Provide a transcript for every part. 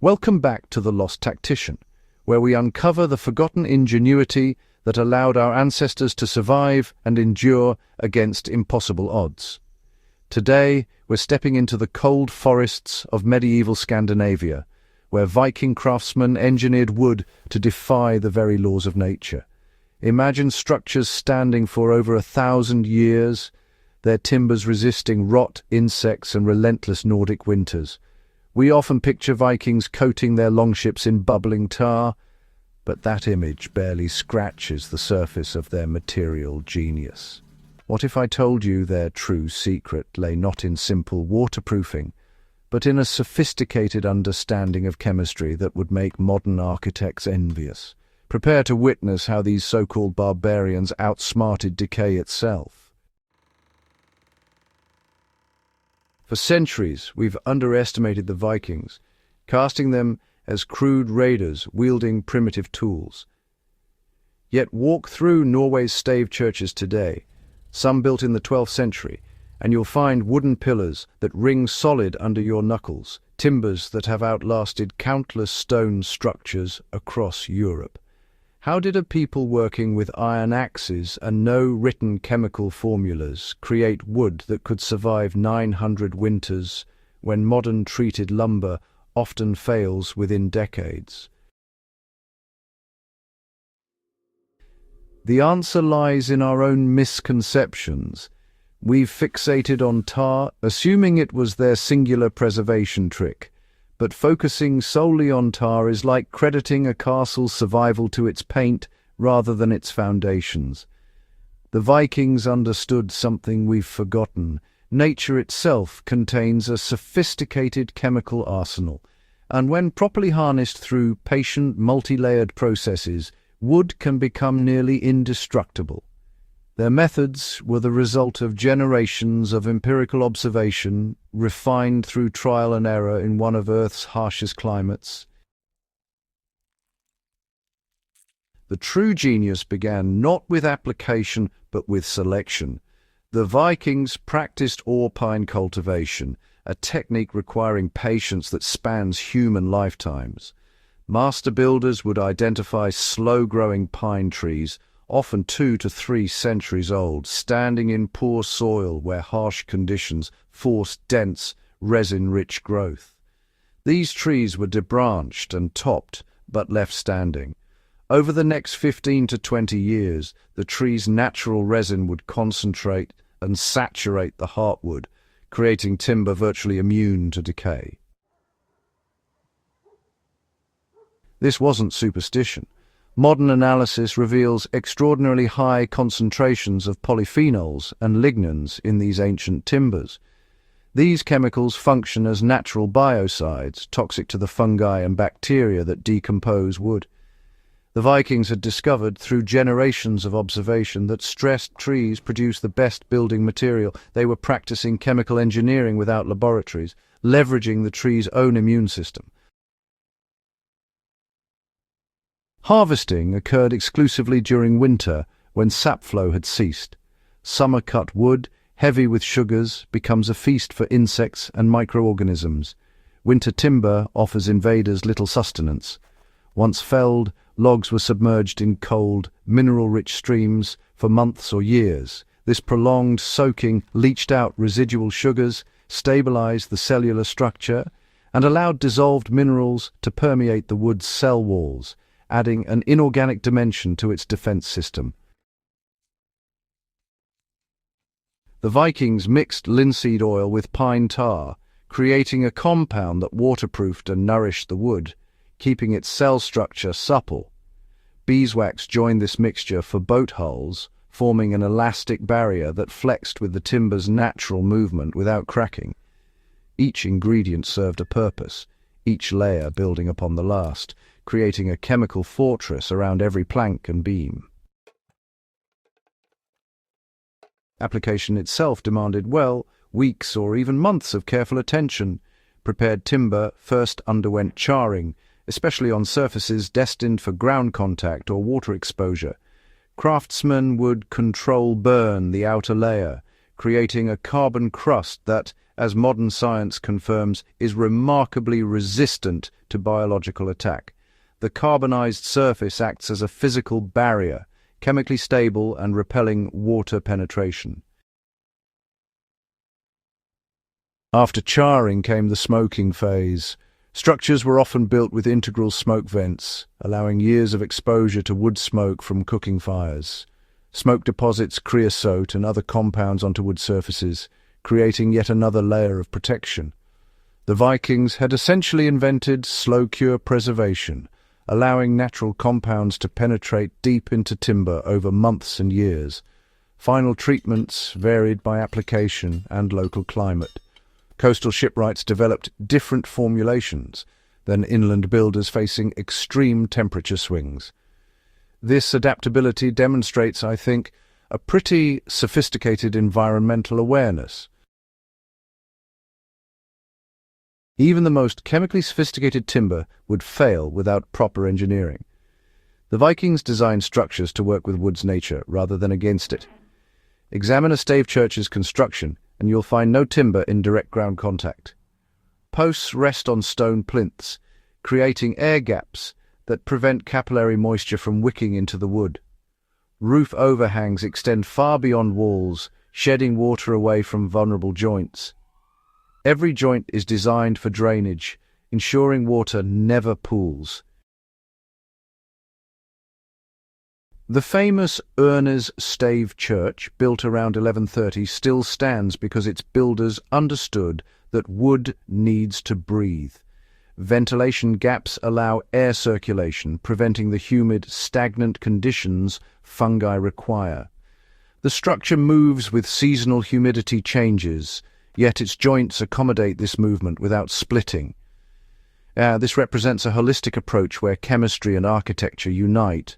Welcome back to The Lost Tactician, where we uncover the forgotten ingenuity that allowed our ancestors to survive and endure against impossible odds. Today, we're stepping into the cold forests of medieval Scandinavia, where Viking craftsmen engineered wood to defy the very laws of nature. Imagine structures standing for over 1,000 years, their timbers resisting rot, insects, and relentless Nordic winters. We often picture Vikings coating their longships in bubbling tar, but that image barely scratches the surface of their material genius. What if I told you their true secret lay not in simple waterproofing, but in a sophisticated understanding of chemistry that would make modern architects envious? Prepare to witness how these so-called barbarians outsmarted decay itself. For centuries, we've underestimated the Vikings, casting them as crude raiders wielding primitive tools. Yet walk through Norway's stave churches today, some built in the 12th century, and you'll find wooden pillars that ring solid under your knuckles, timbers that have outlasted countless stone structures across Europe. How did a people working with iron axes and no written chemical formulas create wood that could survive 900 winters when modern treated lumber often fails within decades? The answer lies in our own misconceptions. We've fixated on tar, assuming it was their singular preservation trick. But focusing solely on tar is like crediting a castle's survival to its paint rather than its foundations. The Vikings understood something we've forgotten. Nature itself contains a sophisticated chemical arsenal, and when properly harnessed through patient, multi-layered processes, wood can become nearly indestructible. Their methods were the result of generations of empirical observation, refined through trial and error in one of Earth's harshest climates. The true genius began not with application, but with selection. The Vikings practiced ore pine cultivation, a technique requiring patience that spans human lifetimes. Master builders would identify slow-growing pine trees, often 2 to 3 centuries old, standing in poor soil where harsh conditions forced dense, resin-rich growth. These trees were debranched and topped, but left standing. Over the next 15 to 20 years, the tree's natural resin would concentrate and saturate the heartwood, creating timber virtually immune to decay. This wasn't superstition. Modern analysis reveals extraordinarily high concentrations of polyphenols and lignans in these ancient timbers. These chemicals function as natural biocides, toxic to the fungi and bacteria that decompose wood. The Vikings had discovered through generations of observation that stressed trees produce the best building material. They were practicing chemical engineering without laboratories, leveraging the tree's own immune system. Harvesting occurred exclusively during winter, when sap flow had ceased. Summer-cut wood, heavy with sugars, becomes a feast for insects and microorganisms. Winter timber offers invaders little sustenance. Once felled, logs were submerged in cold, mineral-rich streams for months or years. This prolonged soaking leached out residual sugars, stabilized the cellular structure, and allowed dissolved minerals to permeate the wood's cell walls, adding an inorganic dimension to its defense system. The Vikings mixed linseed oil with pine tar, creating a compound that waterproofed and nourished the wood, keeping its cell structure supple. Beeswax joined this mixture for boat hulls, forming an elastic barrier that flexed with the timber's natural movement without cracking. Each ingredient served a purpose, each layer building upon the last, creating a chemical fortress around every plank and beam. Application itself demanded, weeks or even months of careful attention. Prepared timber first underwent charring, especially on surfaces destined for ground contact or water exposure. Craftsmen would control burn the outer layer, creating a carbon crust that, as modern science confirms, is remarkably resistant to biological attack. The carbonized surface acts as a physical barrier, chemically stable and repelling water penetration. After charring came the smoking phase. Structures were often built with integral smoke vents, allowing years of exposure to wood smoke from cooking fires. Smoke deposits creosote and other compounds onto wood surfaces, creating yet another layer of protection. The Vikings had essentially invented slow-cure preservation, allowing natural compounds to penetrate deep into timber over months and years. Final treatments varied by application and local climate. Coastal shipwrights developed different formulations than inland builders facing extreme temperature swings. This adaptability demonstrates, I think, a pretty sophisticated environmental awareness. Even the most chemically sophisticated timber would fail without proper engineering. The Vikings designed structures to work with wood's nature rather than against it. Examine a stave church's construction and you'll find no timber in direct ground contact. Posts rest on stone plinths, creating air gaps that prevent capillary moisture from wicking into the wood. Roof overhangs extend far beyond walls, shedding water away from vulnerable joints. Every joint is designed for drainage, ensuring water never pools. The famous Urners Stave Church, built around 1130, still stands because its builders understood that wood needs to breathe. Ventilation gaps allow air circulation, preventing the humid, stagnant conditions fungi require. The structure moves with seasonal humidity changes, yet its joints accommodate this movement without splitting. This represents a holistic approach where chemistry and architecture unite.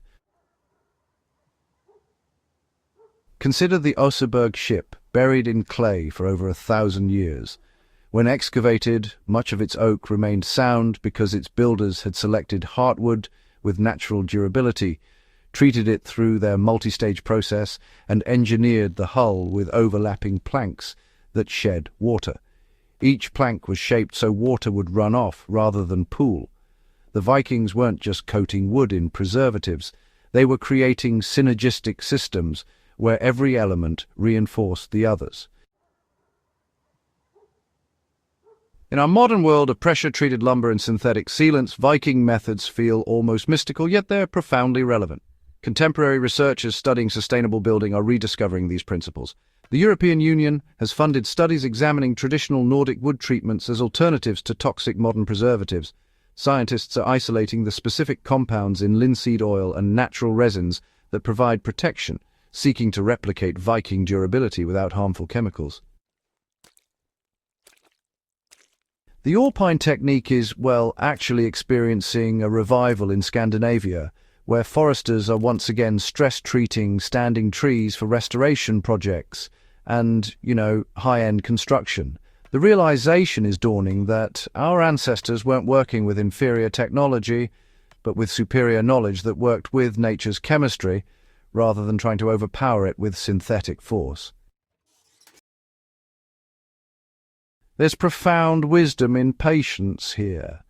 Consider the Oseberg ship, buried in clay for over 1,000 years. When excavated, much of its oak remained sound because its builders had selected heartwood with natural durability, treated it through their multi-stage process, and engineered the hull with overlapping planks that shed water. Each plank was shaped so water would run off rather than pool. The Vikings weren't just coating wood in preservatives, they were creating synergistic systems where every element reinforced the others. In our modern world of pressure-treated lumber and synthetic sealants, Viking methods feel almost mystical, yet they're profoundly relevant. Contemporary researchers studying sustainable building are rediscovering these principles. The European Union has funded studies examining traditional Nordic wood treatments as alternatives to toxic modern preservatives. Scientists are isolating the specific compounds in linseed oil and natural resins that provide protection, seeking to replicate Viking durability without harmful chemicals. The alpine technique is, actually experiencing a revival in Scandinavia, where foresters are once again stress-treating standing trees for restoration projects and, high-end construction. The realization is dawning that our ancestors weren't working with inferior technology, but with superior knowledge that worked with nature's chemistry, rather than trying to overpower it with synthetic force. There's profound wisdom in patience here.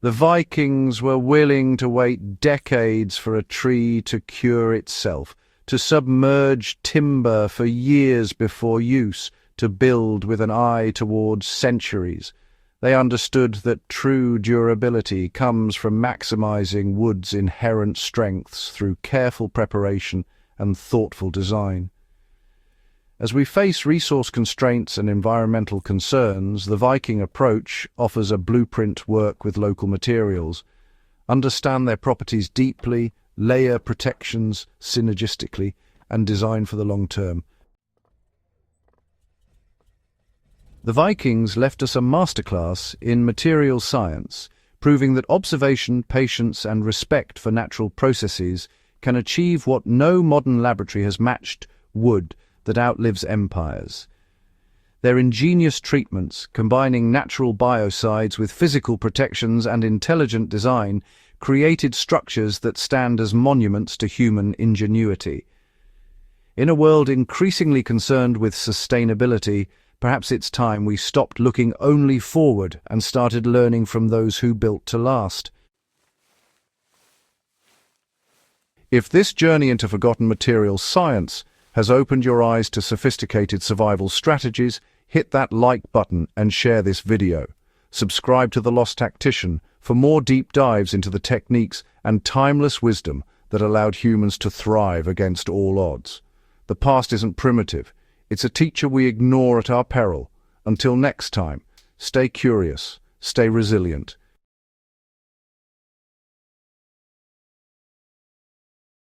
The Vikings were willing to wait decades for a tree to cure itself, to submerge timber for years before use, to build with an eye towards centuries. They understood that true durability comes from maximizing wood's inherent strengths through careful preparation and thoughtful design. As we face resource constraints and environmental concerns, the Viking approach offers a blueprint: work with local materials, understand their properties deeply, layer protections synergistically, and design for the long term. The Vikings left us a masterclass in material science, proving that observation, patience, and respect for natural processes can achieve what no modern laboratory has matched: wood that outlives empires. Their ingenious treatments, combining natural biocides with physical protections and intelligent design, created structures that stand as monuments to human ingenuity. In a world increasingly concerned with sustainability, Perhaps it's time we stopped looking only forward and started learning from those who built to last. If this journey into forgotten materials science has opened your eyes to sophisticated survival strategies, hit that like button and share this video. Subscribe to The Lost Tactician for more deep dives into the techniques and timeless wisdom that allowed humans to thrive against all odds. The past isn't primitive. It's a teacher we ignore at our peril. Until next time, stay curious, stay resilient,